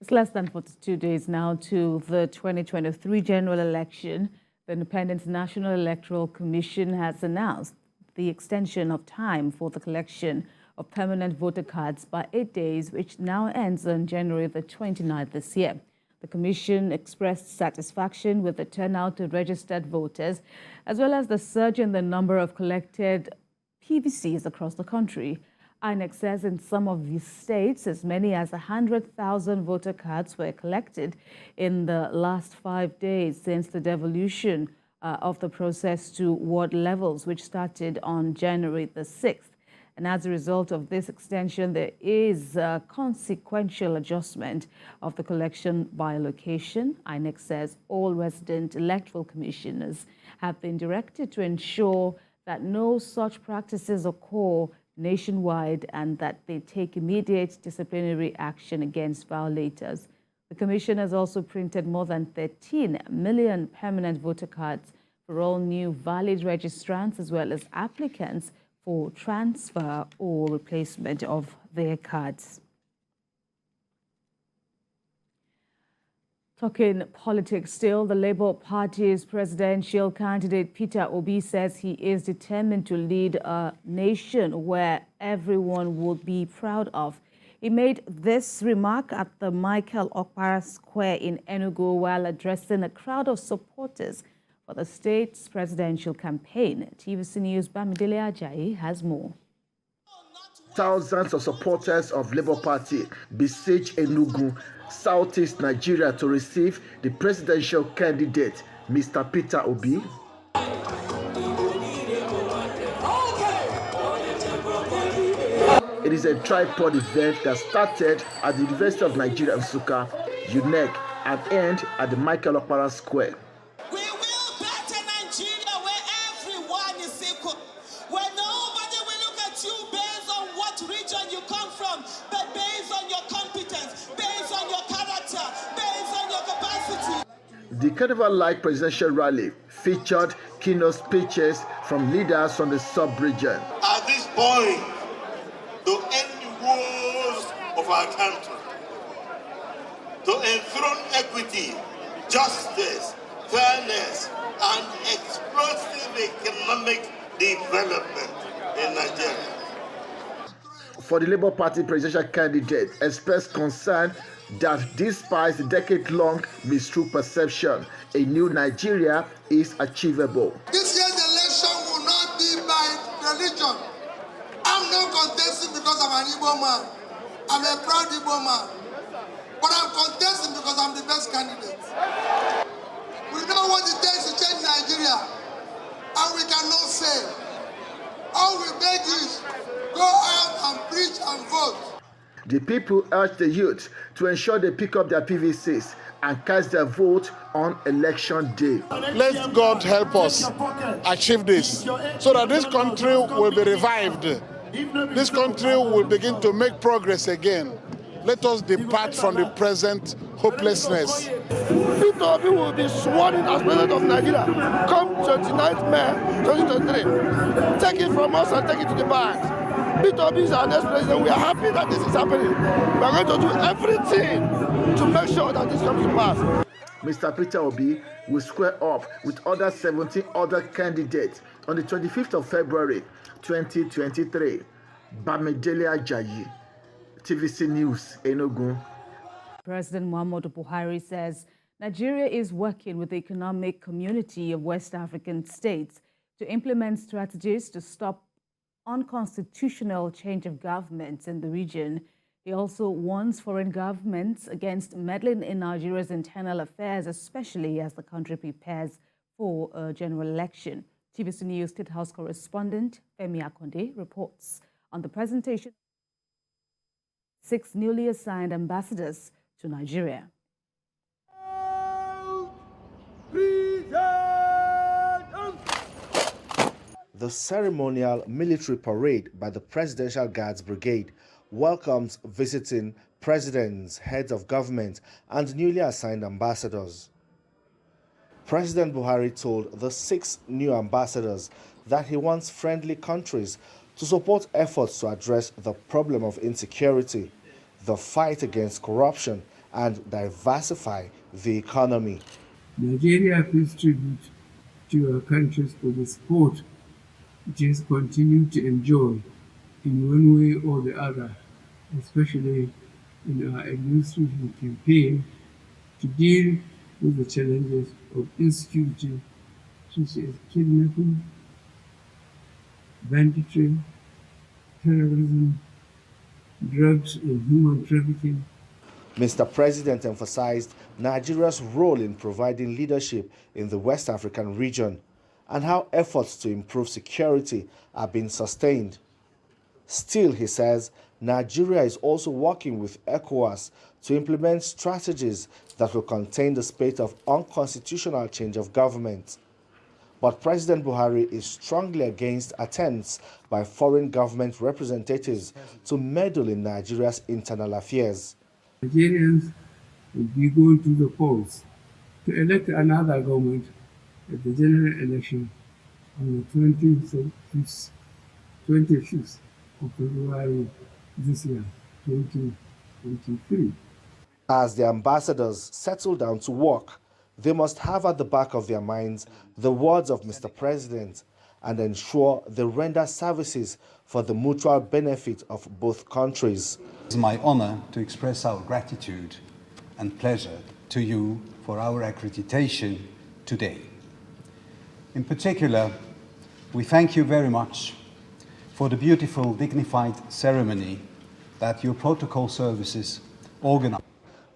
It's less than 42 days now to the 2023 general election. The Independent National Electoral Commission has announced the extension of time for the collection of permanent voter cards by 8 days, which now ends on January the 29th this year. The Commission expressed satisfaction with the turnout of registered voters, as well as the surge in the number of collected PVCs across the country. INEC says in some of these states, as many as 100,000 voter cards were collected in the last 5 days since the devolution of the process to ward levels, which started on January the 6th. And as a result of this extension, there is a consequential adjustment of the collection by location. INEC says all resident electoral commissioners have been directed to ensure that no such practices occur nationwide and that they take immediate disciplinary action against violators. The Commission has also printed more than 13 million permanent voter cards for all new valid registrants as well as applicants for transfer or replacement of their cards. Talking politics still, the Labour Party's presidential candidate Peter Obi says he is determined to lead a nation where everyone would be proud of. He made this remark at the Michael Okpara Square in Enugu while addressing a crowd of supporters for the state's presidential campaign. TVC News' Bamidele Ajayi has more. Thousands of supporters of Labour Party besiege Enugu, southeast Nigeria, to receive the presidential candidate, Mr. Peter Obi. It is a tripod event that started at the University of Nigeria, Nsukka, INEC, and end at the Michael Okpara Square. We will better Nigeria where everyone is equal, where nobody will look at you based on what region you come from, but based on your competence, based on your character, based on your capacity. The carnival-like presidential rally featured keynote speeches from leaders from the sub-region. At this point, to end the woes of our country, to enthrone equity, justice, fairness, and explosive economic development in Nigeria. For the Labour Party presidential candidate, expressed concern that despite the decade-long mistrue perception, a new Nigeria is achievable. This year's election will not be by religion. I'm not contesting because I'm an Igbo man. I'm a proud Igbo man. But I'm contesting because I'm the best candidate. We know what it takes to change Nigeria, and we cannot fail. All we beg is go out and preach and vote. The people urge the youth to ensure they pick up their PVCs and cast their vote on election day. Let God help us achieve this so that this country will be revived. This country will begin to make progress again. Let us depart from the present hopelessness. Peter Obi will be sworn in as president of Nigeria come 29th May 2023. Take it from us and take it to the bank. Peter Obi is our next president. We are happy that this is happening. We are going to do everything to make sure that this comes to pass. Mr. Peter Obi will square up with other 17 other candidates on the 25th of February 2023. Bamidele Ajayi, TVC News, Enugu. President Muhammadu Buhari says Nigeria is working with the economic community of West African states to implement strategies to stop unconstitutional change of governments in the region. He also warns foreign governments against meddling in Nigeria's internal affairs, especially as the country prepares for a general election. TVC News State House correspondent Femi Akonde reports on the presentation of 6 newly assigned ambassadors to Nigeria. The ceremonial military parade by the Presidential Guards Brigade welcomes visiting presidents, heads of government, and newly assigned ambassadors. President Buhari told the 6 new ambassadors that he wants friendly countries to support efforts to address the problem of insecurity, the fight against corruption, and diversify the economy. Nigeria pays tribute to our countries for the support it has continued to enjoy in one way or the other, especially in our administration campaign to deal with the challenges of insecurity such as kidnapping, banditry, terrorism, drugs and human trafficking. Mr. President emphasized Nigeria's role in providing leadership in the West African region and how efforts to improve security are being sustained. Still, he says, Nigeria is also working with ECOWAS to implement strategies that will contain the spate of unconstitutional change of government. But President Buhari is strongly against attempts by foreign government representatives to meddle in Nigeria's internal affairs. Nigerians will be going to the polls to elect another government at the general election on the 25th of February this year, 2023. As the ambassadors settle down to work, they must have at the back of their minds the words of Mr. President and ensure they render services for the mutual benefit of both countries. It is my honor to express our gratitude and pleasure to you for our accreditation today. In particular, we thank you very much for the beautiful, dignified ceremony that your protocol services organized.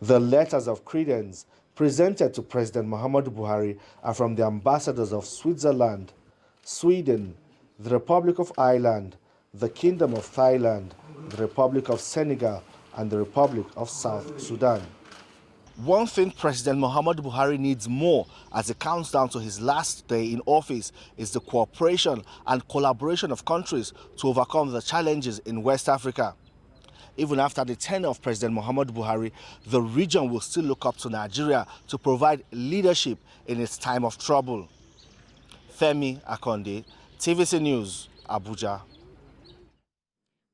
The letters of credence presented to President Muhammadu Buhari are from the ambassadors of Switzerland, Sweden, the Republic of Ireland, the Kingdom of Thailand, the Republic of Senegal, and the Republic of South Sudan. One thing President Muhammadu Buhari needs more as he counts down to his last day in office is the cooperation and collaboration of countries to overcome the challenges in West Africa. Even after the tenure of President Muhammadu Buhari, the region will still look up to Nigeria to provide leadership in its time of trouble. Femi Akonde, TVC News, Abuja.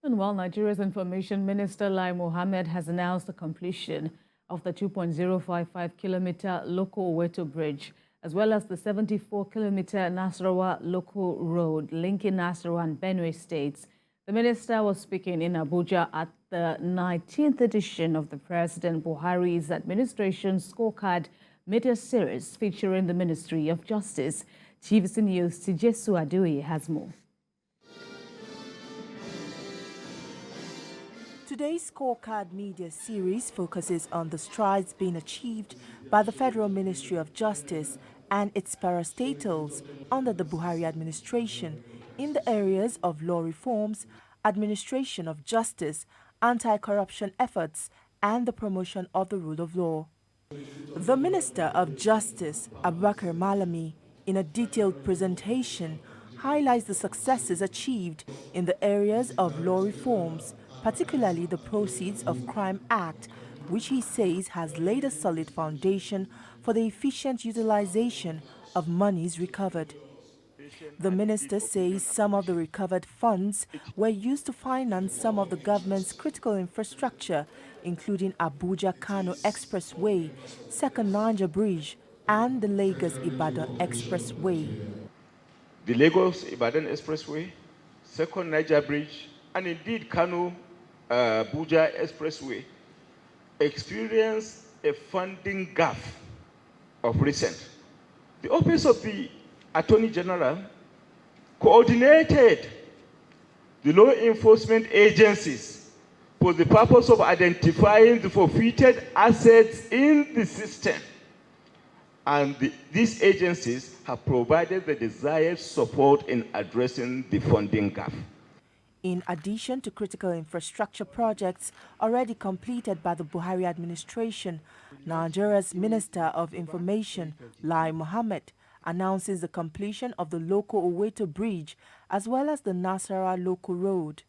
And while Nigeria's Information Minister Lai Mohammed has announced the completion of the 2.055-kilometer local Oweto Bridge, as well as the 74-kilometer Nasarawa local road linking Nasarawa and Benue states, the minister was speaking in Abuja at the 19th edition of the President Buhari's administration scorecard media series featuring the Ministry of Justice. TVC News' Tijesu Adeoye has more. Today's scorecard media series focuses on the strides being achieved by the Federal Ministry of Justice and its parastatals under the Buhari administration in the areas of law reforms, administration of justice, anti-corruption efforts, and the promotion of the rule of law. The Minister of Justice, Abubakar Malami, in a detailed presentation, highlights the successes achieved in the areas of law reforms, particularly the Proceeds of Crime Act, which he says has laid a solid foundation for the efficient utilization of monies recovered. The minister says some of the recovered funds were used to finance some of the government's critical infrastructure, including Abuja-Kano Expressway, Second Niger Bridge, and the Lagos-Ibadan Expressway. The Lagos-Ibadan Expressway, Second Niger Bridge, and indeed Kano-Abuja Expressway experienced a funding gap of recent. The Office of the Attorney General coordinated the law enforcement agencies for the purpose of identifying the forfeited assets in the system. And these agencies have provided the desired support in addressing the funding gap. In addition to critical infrastructure projects already completed by the Buhari administration, Nigeria's Minister of Information, Lai Mohammed, announces the completion of the local Oweto Bridge as well as the Nasarawa local road.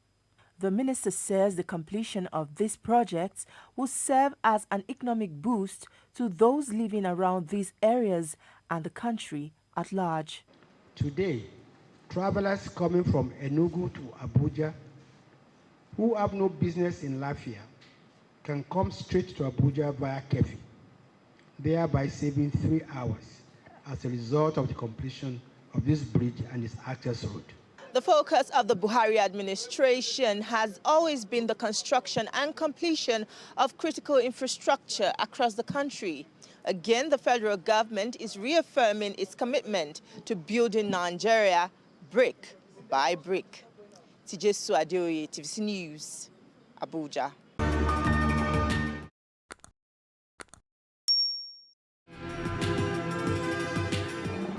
The minister says the completion of these projects will serve as an economic boost to those living around these areas and the country at large. Today, travelers coming from Enugu to Abuja who have no business in Lafia can come straight to Abuja via Kefi, thereby saving 3 hours as a result of the completion of this bridge and its access road. The focus of the Buhari administration has always been the construction and completion of critical infrastructure across the country. Again, the federal government is reaffirming its commitment to building Nigeria brick by brick. Tijesu Adeoye, TVC News, Abuja.